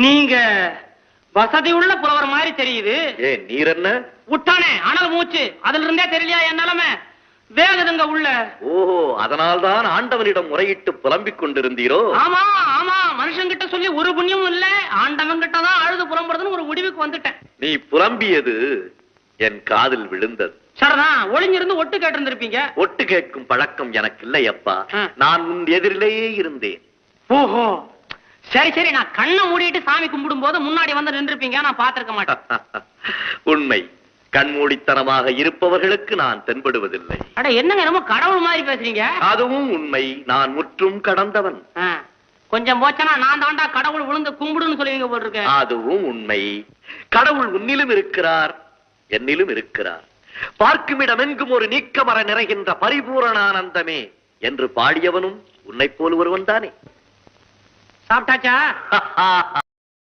நீங்க வசதி உள்ள புலவர் மாதிரி தெரியுது. ஏன் நீர் என்ன விட்டானே அனல் மூச்சு, அதுல இருந்தே தெரியலையா என் நிலைமை? வேகுதுங்க உள்ள. ஓஹோ, அதனால்தான் ஆண்டவனிடம் முறையிட்டு புலம்பிக் கொண்டிருந்தீரோ? ஆமா ஆமா, மனுஷங்கிட்ட சொல்லி ஒரு புண்ணியமும் இல்ல, ஆண்டவன் கிட்டதான் அழுது புலம்புறதுன்னு ஒரு முடிவுக்கு வந்துட்டேன். நீ புலம்பியது என் காதில் விழுந்தது. சரிதான், ஒளிஞ்சிருந்து ஒட்டு கேட்டு இருந்திருப்பீங்க. ஒட்டு கேட்கும் பழக்கம் எனக்கு இல்லை அப்பா. ஆ. நான் உன் எதிரிலேயே இருந்தேன். ஓஹோ, சரி சரி, நான் கண்ணை மூடிட்டு சாமி கும்பிடும் போது முன்னாடி வந்து நின்றுப்பீங்க, நான் பாத்திருக்க மாட்டேன். உண்மை, கண்மூடித்தனமாக இருப்பவர்களுக்கு நான் தென்படுவதில்லை. அட என்னங்க என்னமோ கடவுள் மாதிரி பேசுறீங்க. அதுவும் உண்மை, நான் முற்றும் கடந்தவன். கொஞ்சம் போச்சனா நான் தாண்டா கடவுள் விழுந்து கும்பிடுன்னு சொல்லுவீங்க போல் இருக்க. அதுவும் உண்மை. கடவுள் உன்னிலும் இருக்கிறார், என்னிலும் இருக்கிறார். பார்க்குமிடம் எங்கும் ஒரு நீக்கமர நிறைகின்ற பரிபூரணானந்தமே என்று பாடியவனும் உன்னை போல் ஒருவன் தானே. சாப்பிட்டாச்சா?